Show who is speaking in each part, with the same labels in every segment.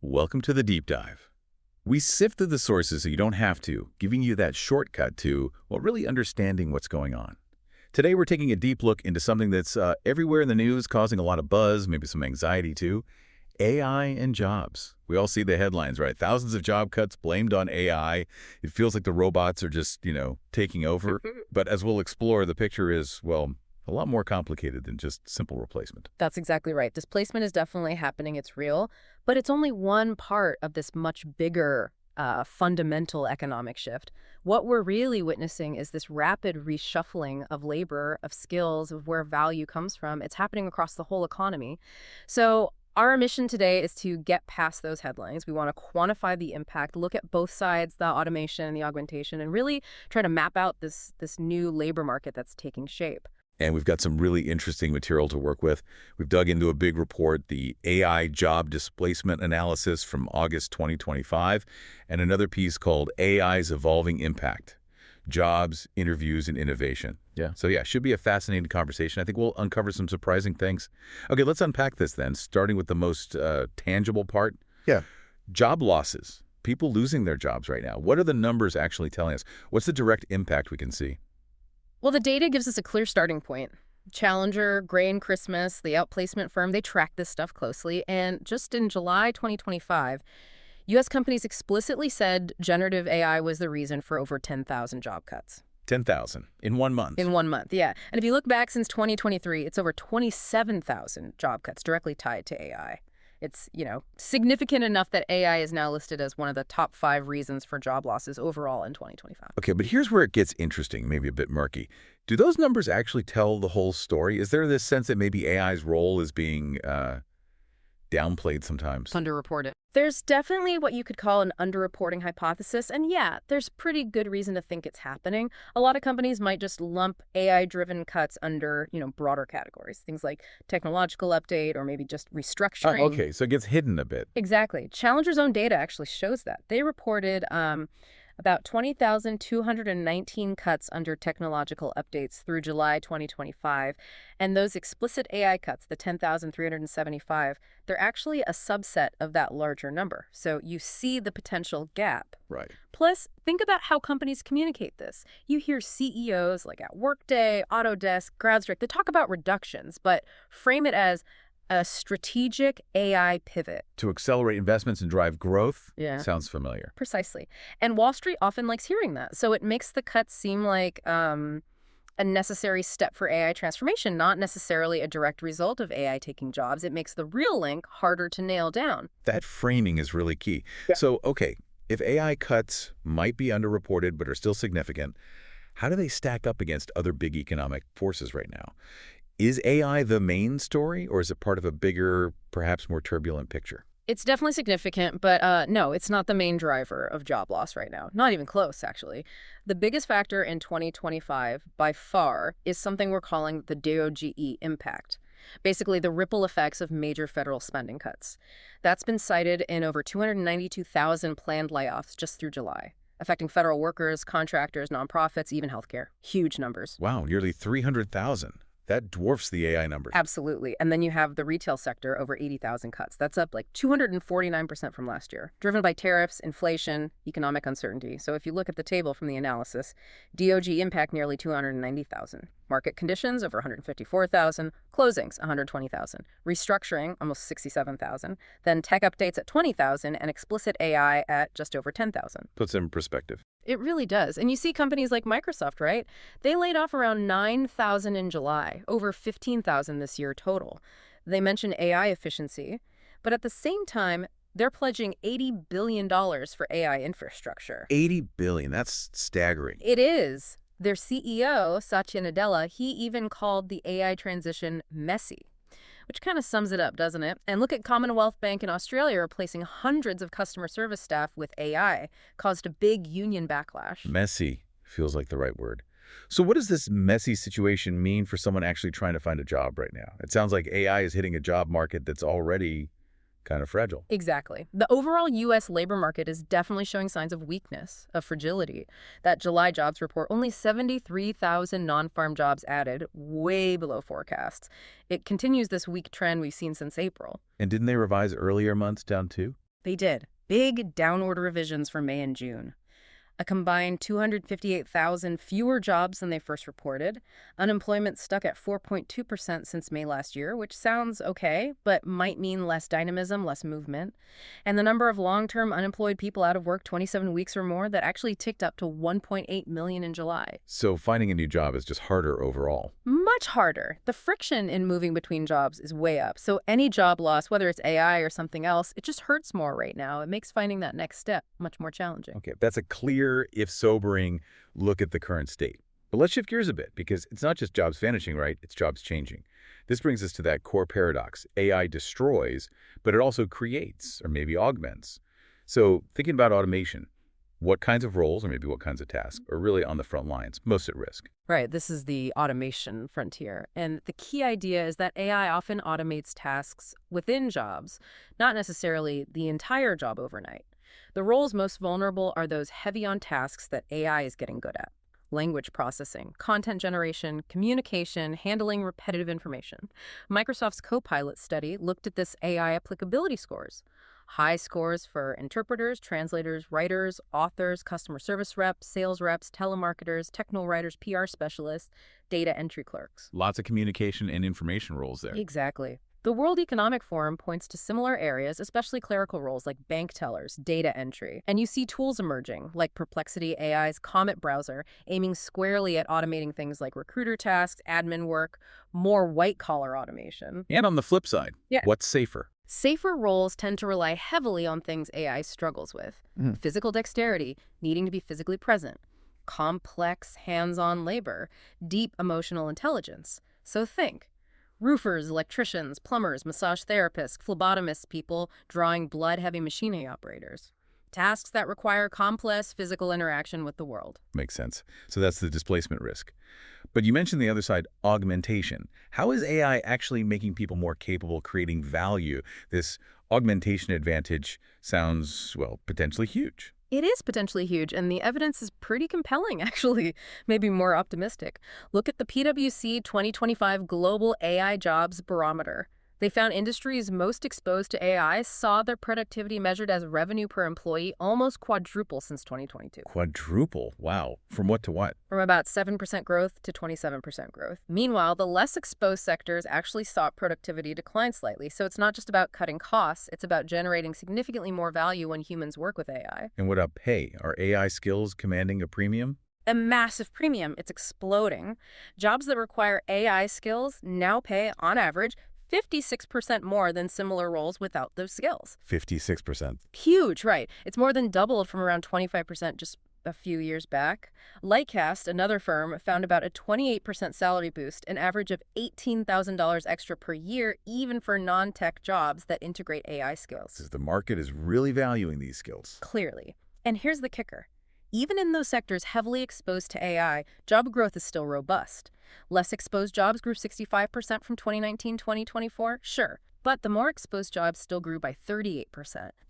Speaker 1: Welcome to the deep dive. We sift through the sources so you don't have to, giving you that shortcut to, well, really understanding what's going on. Today, we're taking a deep look into something that's everywhere in the news, causing a lot of buzz, maybe some anxiety too. AI and jobs. We all see the headlines, right? Thousands of job cuts blamed on AI. It feels like the robots are just, taking over. But as we'll explore, the picture is, well, a lot more complicated than just simple replacement.
Speaker 2: That's exactly right. Displacement is definitely happening. It's real, but it's only one part of this much bigger fundamental economic shift. What we're really witnessing is this rapid reshuffling of labor, of skills, of where value comes from. It's happening across the whole economy. So our mission today is to get past those headlines. We want to quantify the impact, look at both sides, the automation and the augmentation, and really try to map out this new labor market that's taking shape.
Speaker 1: And we've got some really interesting material to work with. We've dug into a big report, the AI job displacement analysis from August 2025, and another piece called AI's Evolving Impact, Jobs, Interviews, and Innovation. So should be a fascinating conversation. I think we'll uncover some surprising things. Okay, let's unpack this then, starting with the most tangible part. Job losses, people losing their jobs right now. What are the numbers actually telling us? What's the direct impact we can see?
Speaker 2: Well, the data gives us a clear starting point. Challenger, Gray and Christmas, the outplacement firm, they track this stuff closely. And just in July 2025, U.S. companies explicitly said generative AI was the reason for over 10,000 job cuts.
Speaker 1: 10,000 in 1 month.
Speaker 2: In 1 month, yeah. And if you look back since 2023, it's over 27,000 job cuts directly tied to AI. It's, significant enough that AI is now listed as one of the top 5 reasons for job losses overall in 2025.
Speaker 1: Okay, but here's where it gets interesting, maybe a bit murky. Do those numbers actually tell the whole story? Is there this sense that maybe AI's role is being downplayed sometimes?
Speaker 2: Underreported. There's definitely what you could call an underreporting hypothesis, and yeah, there's pretty good reason to think it's happening. A lot of companies might just lump AI-driven cuts under, broader categories, things like technological update or maybe just restructuring.
Speaker 1: Okay, so it gets hidden a bit.
Speaker 2: Exactly. Challenger's own data actually shows that. They reported about 20,219 cuts under technological updates through July 2025. And those explicit AI cuts, the 10,375, they're actually a subset of that larger number. So you see the potential gap.
Speaker 1: Right.
Speaker 2: Plus, think about how companies communicate this. You hear CEOs like at Workday, Autodesk, CrowdStrike, they talk about reductions, but frame it as a strategic AI pivot.
Speaker 1: To accelerate investments and drive growth?
Speaker 2: Yeah.
Speaker 1: Sounds familiar.
Speaker 2: Precisely. And Wall Street often likes hearing that. So it makes the cuts seem like a necessary step for AI transformation, not necessarily a direct result of AI taking jobs. It makes the real link harder to nail down.
Speaker 1: That framing is really key.
Speaker 2: Yeah.
Speaker 1: So, okay, if AI cuts might be underreported but are still significant, how do they stack up against other big economic forces right now? Is AI the main story, or is it part of a bigger, perhaps more turbulent picture?
Speaker 2: It's definitely significant, but no, it's not the main driver of job loss right now. Not even close, actually. The biggest factor in 2025, by far, is something we're calling the DOGE impact. Basically, the ripple effects of major federal spending cuts. That's been cited in over 292,000 planned layoffs just through July, affecting federal workers, contractors, nonprofits, even healthcare. Huge numbers.
Speaker 1: Wow, nearly 300,000. That dwarfs the AI numbers.
Speaker 2: Absolutely. And then you have the retail sector, over 80,000 cuts. That's up like 249% from last year, driven by tariffs, inflation, economic uncertainty. So if you look at the table from the analysis, DOG impact nearly 290,000. Market conditions, over 154,000. Closings, 120,000. Restructuring, almost 67,000. Then tech updates at 20,000 and explicit AI at just over 10,000.
Speaker 1: Puts it in perspective.
Speaker 2: It really does. And you see companies like Microsoft, right? They laid off around 9,000 in July, over 15,000 this year total. They mention AI efficiency, but at the same time, they're pledging $80 billion for AI infrastructure.
Speaker 1: $80 billion, that's staggering.
Speaker 2: It is. Their CEO, Satya Nadella, he even called the AI transition messy, which kind of sums it up, doesn't it? And look at Commonwealth Bank in Australia replacing hundreds of customer service staff with AI, caused a big union backlash.
Speaker 1: Messy feels like the right word. So what does this messy situation mean for someone actually trying to find a job right now? It sounds like AI is hitting a job market that's already kind of fragile.
Speaker 2: Exactly. The overall U.S. labor market is definitely showing signs of weakness, of fragility. That July jobs report, only 73,000 non-farm jobs added, way below forecasts. It continues this weak trend we've seen since April.
Speaker 1: And didn't they revise earlier months down too?
Speaker 2: They did. Big downward revisions for May and June. A combined 258,000 fewer jobs than they first reported. Unemployment stuck at 4.2% since May last year, which sounds okay, but might mean less dynamism, less movement. And the number of long-term unemployed people out of work 27 weeks or more, that actually ticked up to 1.8 million in July.
Speaker 1: So finding a new job is just harder overall.
Speaker 2: Much harder. The friction in moving between jobs is way up. So any job loss, whether it's AI or something else, it just hurts more right now. It makes finding that next step much more challenging.
Speaker 1: Okay, that's a clear, if sobering, look at the current state. But let's shift gears a bit, because it's not just jobs vanishing, right? It's jobs changing. This brings us to that core paradox. AI destroys, but it also creates, or maybe augments. So thinking about automation, what kinds of roles, or maybe what kinds of tasks, are really on the front lines, most at risk?
Speaker 2: Right, this is the automation frontier. And the key idea is that AI often automates tasks within jobs, not necessarily the entire job overnight. The roles most vulnerable are those heavy on tasks that AI is getting good at. Language processing, content generation, communication, handling repetitive information. Microsoft's Copilot study looked at this AI applicability scores. High scores for interpreters, translators, writers, authors, customer service reps, sales reps, telemarketers, techno writers, PR specialists, data entry clerks.
Speaker 1: Lots of communication and information roles there.
Speaker 2: Exactly. The World Economic Forum points to similar areas, especially clerical roles like bank tellers, data entry. And you see tools emerging, like Perplexity AI's Comet browser, aiming squarely at automating things like recruiter tasks, admin work, more white-collar automation.
Speaker 1: And on the flip side,
Speaker 2: Yeah.
Speaker 1: what's safer?
Speaker 2: Safer roles tend to rely heavily on things AI struggles with. Physical dexterity, needing to be physically present. Complex, hands-on labor. Deep emotional intelligence. So think. Roofers, electricians, plumbers, massage therapists, phlebotomists, people drawing blood, heavy machinery operators. Tasks that require complex physical interaction with the world.
Speaker 1: Makes sense. So that's the displacement risk. But you mentioned the other side, augmentation. How is AI actually making people more capable, creating value? This augmentation advantage sounds, well, potentially huge.
Speaker 2: It is potentially huge, and the evidence is pretty compelling, actually, maybe more optimistic. Look at the PwC 2025 Global AI Jobs Barometer. They found industries most exposed to AI saw their productivity measured as revenue per employee almost quadruple since 2022.
Speaker 1: Quadruple? Wow. From what to what?
Speaker 2: From about 7% growth to 27% growth. Meanwhile, the less exposed sectors actually saw productivity decline slightly. So it's not just about cutting costs, it's about generating significantly more value when humans work with AI.
Speaker 1: And what about pay? Are AI skills commanding a premium?
Speaker 2: A massive premium. It's exploding. Jobs that require AI skills now pay, on average, 56% more than similar roles without those skills.
Speaker 1: 56%.
Speaker 2: Huge, right? It's more than doubled from around 25% just a few years back. Lightcast, another firm, found about a 28% salary boost, an average of $18,000 extra per year, even for non-tech jobs that integrate AI skills.
Speaker 1: The market is really valuing these skills.
Speaker 2: Clearly. And here's the kicker. Even in those sectors heavily exposed to AI, job growth is still robust. Less exposed jobs grew 65% from 2019-2024, sure. But the more exposed jobs still grew by 38%.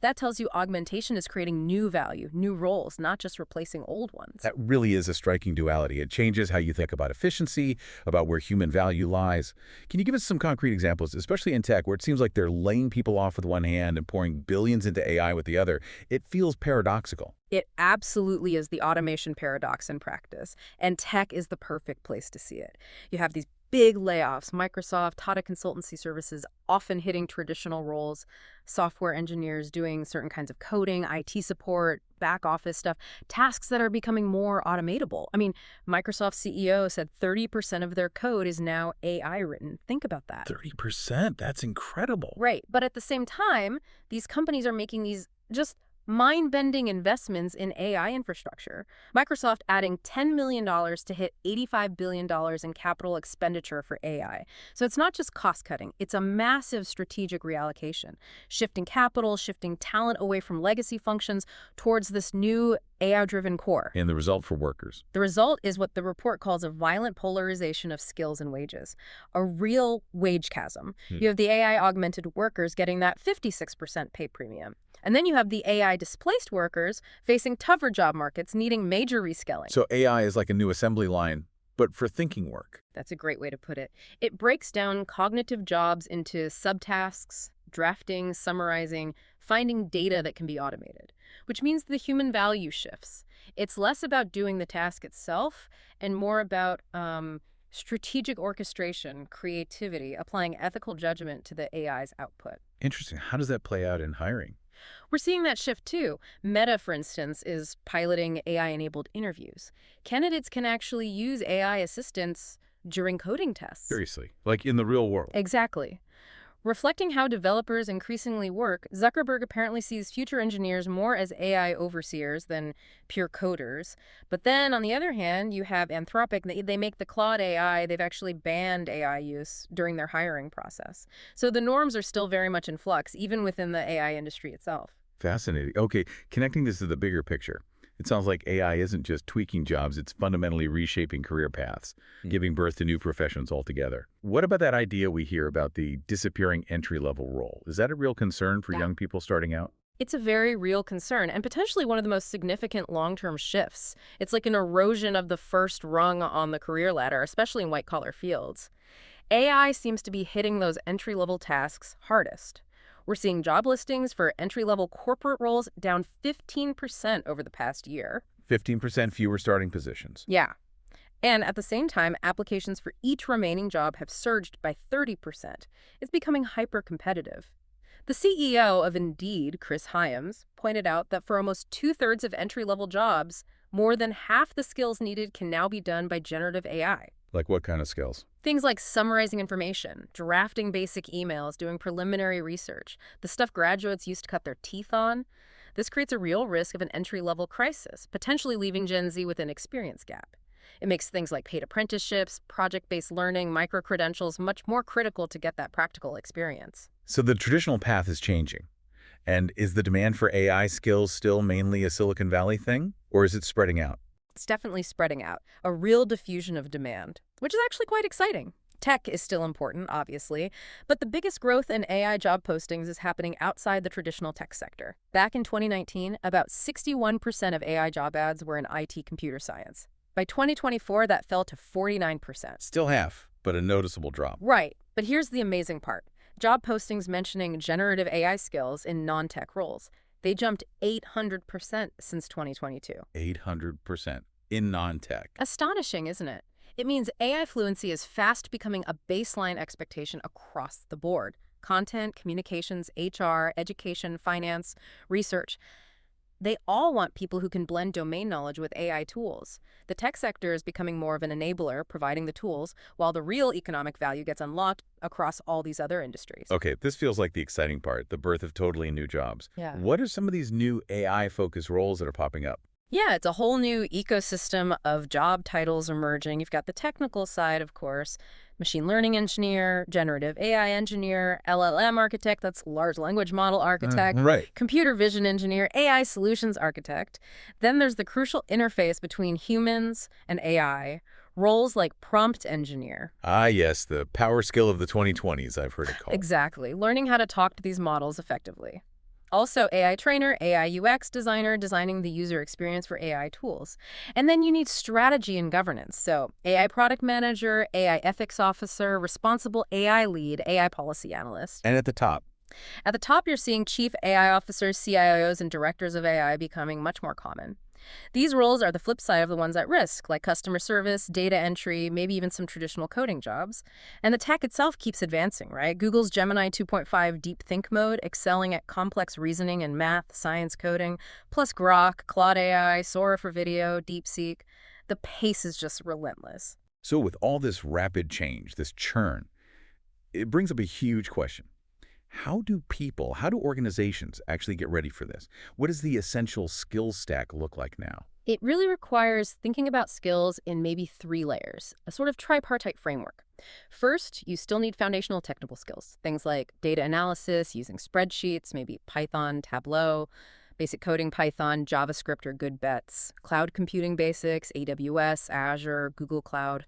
Speaker 2: That tells you augmentation is creating new value, new roles, not just replacing old ones.
Speaker 1: That really is a striking duality. It changes how you think about efficiency, about where human value lies. Can you give us some concrete examples, especially in tech, where it seems like they're laying people off with one hand and pouring billions into AI with the other? It feels paradoxical.
Speaker 2: It absolutely is the automation paradox in practice, and tech is the perfect place to see it. You have these big layoffs, Microsoft, Tata Consultancy Services often hitting traditional roles, software engineers doing certain kinds of coding, IT support, back office stuff, tasks that are becoming more automatable. I mean, Microsoft CEO said 30% of their code is now AI written. Think about that.
Speaker 1: 30%? That's incredible.
Speaker 2: Right. But at the same time, these companies are making these just mind-bending investments in AI infrastructure. Microsoft adding $10 million to hit $85 billion in capital expenditure for AI. So it's not just cost-cutting. It's a massive strategic reallocation, shifting capital, shifting talent away from legacy functions towards this new AI-driven core.
Speaker 1: And the result for workers?
Speaker 2: The result is what the report calls a violent polarization of skills and wages, a real wage chasm. You have the AI-augmented workers getting that 56% pay premium. And then you have the AI-displaced workers facing tougher job markets needing major reskilling.
Speaker 1: So AI is like a new assembly line, but for thinking work.
Speaker 2: That's a great way to put it. It breaks down cognitive jobs into subtasks, drafting, summarizing, finding data that can be automated, which means the human value shifts. It's less about doing the task itself and more about strategic orchestration, creativity, applying ethical judgment to the AI's output.
Speaker 1: Interesting. How does that play out in hiring?
Speaker 2: We're seeing that shift too. Meta, for instance, is piloting AI-enabled interviews. Candidates can actually use AI assistants during coding tests.
Speaker 1: Seriously, like in the real world.
Speaker 2: Exactly. Reflecting how developers increasingly work, Zuckerberg apparently sees future engineers more as AI overseers than pure coders. But then, on the other hand, you have Anthropic. They make the Claude AI. They've actually banned AI use during their hiring process. So the norms are still very much in flux, even within the AI industry itself.
Speaker 1: Fascinating. Okay, connecting this to the bigger picture. It sounds like AI isn't just tweaking jobs, it's fundamentally reshaping career paths, giving birth to new professions altogether. What about that idea we hear about the disappearing entry-level role? Is that a real concern for young people starting out?
Speaker 2: It's a very real concern and potentially one of the most significant long-term shifts. It's like an erosion of the first rung on the career ladder, especially in white-collar fields. AI seems to be hitting those entry-level tasks hardest. We're seeing job listings for entry-level corporate roles down 15% over the past year.
Speaker 1: 15% fewer starting positions.
Speaker 2: Yeah. And at the same time, applications for each remaining job have surged by 30%. It's becoming hyper-competitive. The CEO of Indeed, Chris Hyams, pointed out that for almost two-thirds of entry-level jobs, more than half the skills needed can now be done by generative AI.
Speaker 1: Like what kind of skills?
Speaker 2: Things like summarizing information, drafting basic emails, doing preliminary research, the stuff graduates used to cut their teeth on. This creates a real risk of an entry-level crisis, potentially leaving Gen Z with an experience gap. It makes things like paid apprenticeships, project-based learning, micro-credentials much more critical to get that practical experience.
Speaker 1: So the traditional path is changing. And is the demand for AI skills still mainly a Silicon Valley thing, or is it spreading out?
Speaker 2: It's definitely spreading out, a real diffusion of demand, which is actually quite exciting. Tech is still important, obviously, but the biggest growth in AI job postings is happening outside the traditional tech sector. Back in 2019, about 61% of AI job ads were in IT computer science. By 2024, that fell to 49%.
Speaker 1: Still half, but a noticeable drop.
Speaker 2: Right, but here's the amazing part. Job postings mentioning generative AI skills in non-tech roles. They jumped 800% since 2022.
Speaker 1: 800% in non-tech.
Speaker 2: Astonishing, isn't it? It means AI fluency is fast becoming a baseline expectation across the board. Content, communications, HR, education, finance, research. They all want people who can blend domain knowledge with AI tools. The tech sector is becoming more of an enabler, providing the tools, while the real economic value gets unlocked across all these other industries.
Speaker 1: Okay, this feels like the exciting part, the birth of totally new jobs.
Speaker 2: Yeah.
Speaker 1: What are some of these new AI-focused roles that are popping up?
Speaker 2: Yeah, it's a whole new ecosystem of job titles emerging. You've got the technical side, of course, machine learning engineer, generative AI engineer, LLM architect, that's large language model architect,
Speaker 1: Right.
Speaker 2: computer vision engineer, AI solutions architect. Then there's the crucial interface between humans and AI, roles like prompt engineer.
Speaker 1: Ah, yes, the power skill of the 2020s, I've heard it called.
Speaker 2: Exactly, learning how to talk to these models effectively. Also, AI trainer, AI UX designer, designing the user experience for AI tools. And then you need strategy and governance. So AI product manager, AI ethics officer, responsible AI lead, AI policy analyst.
Speaker 1: And at the top,
Speaker 2: At the top, you're seeing chief AI officers, CIOs, and directors of AI becoming much more common. These roles are the flip side of the ones at risk, like customer service, data entry, maybe even some traditional coding jobs. And the tech itself keeps advancing, right? Google's Gemini 2.5 deep think mode, excelling at complex reasoning and math, science coding, plus Grok, Claude AI, Sora for video, DeepSeek. The pace is just relentless.
Speaker 1: so with all this rapid change, this churn, it brings up a huge question. How do organizations actually get ready for this? What does the essential skills stack look like now?
Speaker 2: It really requires thinking about skills in maybe 3 layers, a sort of tripartite framework. First, you still need foundational technical skills, things like data analysis, using spreadsheets, maybe Python, Tableau, basic coding Python, JavaScript are good bets, cloud computing basics, AWS, Azure, Google Cloud,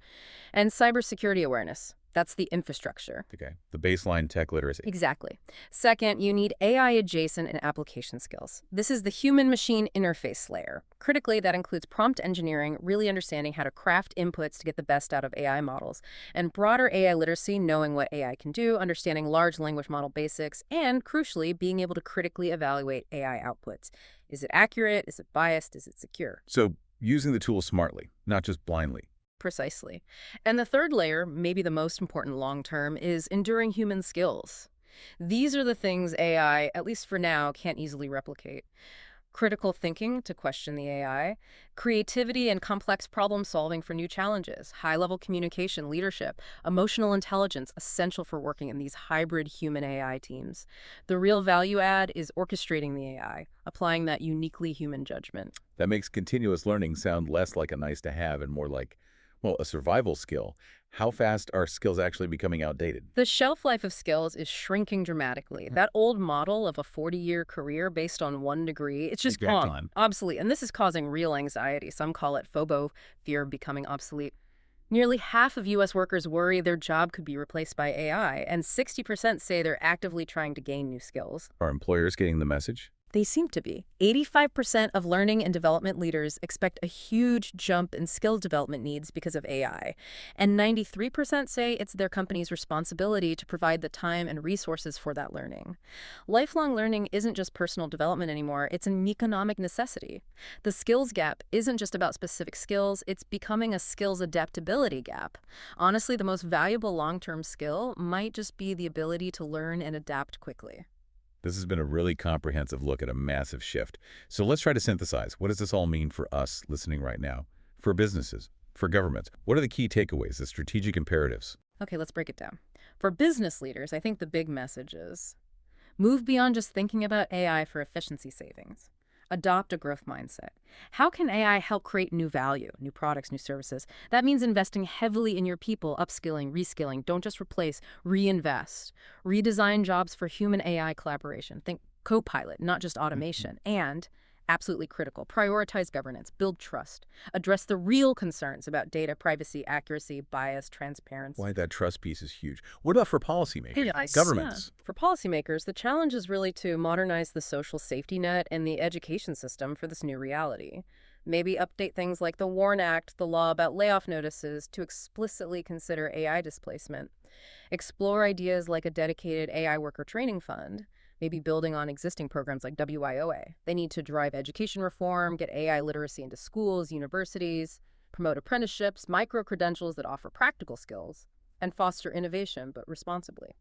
Speaker 2: and cybersecurity awareness. That's the infrastructure.
Speaker 1: Okay, the baseline tech literacy.
Speaker 2: Exactly. Second, you need AI adjacent and application skills. This is the human-machine interface layer. Critically, that includes prompt engineering, really understanding how to craft inputs to get the best out of AI models, and broader AI literacy, knowing what AI can do, understanding large language model basics, and crucially, being able to critically evaluate AI outputs. Is it accurate? Is it biased? Is it secure?
Speaker 1: So using the tool smartly, not just blindly.
Speaker 2: Precisely. And the third layer, maybe the most important long-term, is enduring human skills. These are the things AI, at least for now, can't easily replicate. Critical thinking to question the AI, creativity and complex problem solving for new challenges, high-level communication, leadership, emotional intelligence essential for working in these hybrid human-AI teams. The real value add is orchestrating the AI, applying that uniquely human judgment.
Speaker 1: That makes continuous learning sound less like a nice to have and more like, well, a survival skill. How fast are skills actually becoming outdated?
Speaker 2: The shelf life of skills is shrinking dramatically. That old model of a 40-year career based on one degree, it's just
Speaker 1: Exactly.
Speaker 2: gone, obsolete. And this is causing real anxiety. Some call it FOBO, fear of becoming obsolete. Nearly half of U.S. workers worry their job could be replaced by AI, and 60% say they're actively trying to gain new skills.
Speaker 1: Are employers getting the message?
Speaker 2: They seem to be. 85% of learning and development leaders expect a huge jump in skill development needs because of AI. And 93% say it's their company's responsibility to provide the time and resources for that learning. Lifelong learning isn't just personal development anymore, it's an economic necessity. The skills gap isn't just about specific skills, it's becoming a skills adaptability gap. Honestly, the most valuable long-term skill might just be the ability to learn and adapt quickly.
Speaker 1: This has been a really comprehensive look at a massive shift. So let's try to synthesize. What does this all mean for us listening right now? For businesses, for governments? What are the key takeaways, the strategic imperatives?
Speaker 2: Okay, let's break it down. For business leaders, I think the big message is move beyond just thinking about AI for efficiency savings. Adopt a growth mindset. How can AI help create new value, new products, new services? That means investing heavily in your people, upskilling, reskilling. Don't just replace, reinvest. Redesign jobs for human AI collaboration. Think co-pilot, not just automation. And absolutely critical, prioritize governance, build trust, address the real concerns about data privacy, accuracy, bias, transparency.
Speaker 1: Why that trust piece is huge. What about for policymakers,
Speaker 2: Yeah.
Speaker 1: governments?
Speaker 2: For policymakers, the challenge is really to modernize the social safety net and the education system for this new reality. Maybe update things like the WARN Act, the law about layoff notices, to explicitly consider AI displacement. Explore ideas like a dedicated AI worker training fund, maybe building on existing programs like WIOA. They need to drive education reform, get AI literacy into schools, universities, promote apprenticeships, micro-credentials that offer practical skills, and foster innovation, but responsibly.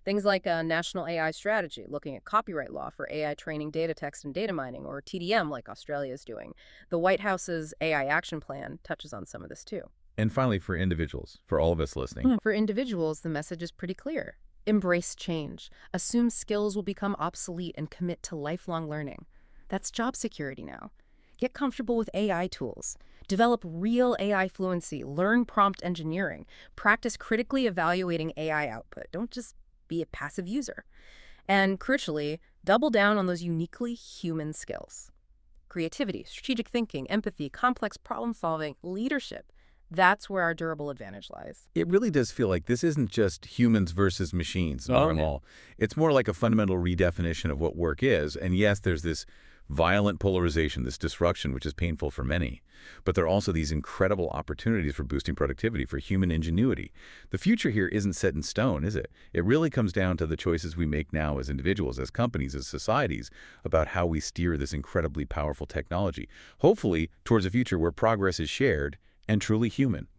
Speaker 2: Things like a national AI strategy, looking at copyright law for AI training, data text, and data mining, or TDM like Australia is doing. The White House's AI action plan touches on some of this too.
Speaker 1: And finally, for individuals, for all of us listening.
Speaker 2: For individuals, the message is pretty clear. Embrace change. Assume skills will become obsolete and commit to lifelong learning. That's job security now. Get comfortable with AI tools. Develop real AI fluency. Learn prompt engineering. Practice critically evaluating AI output. Don't just be a passive user. And crucially, double down on those uniquely human skills. Creativity, strategic thinking, empathy, complex problem solving, leadership. That's where our durable advantage lies.
Speaker 1: It really does feel like this isn't just humans versus machines. Not at all. It's more like a fundamental redefinition of what work is. And yes, there's this violent polarization, this disruption, which is painful for many. But there are also these incredible opportunities for boosting productivity, for human ingenuity. The future here isn't set in stone, is it? It really comes down to the choices we make now as individuals, as companies, as societies, about how we steer this incredibly powerful technology. Hopefully, towards a future where progress is shared and truly human.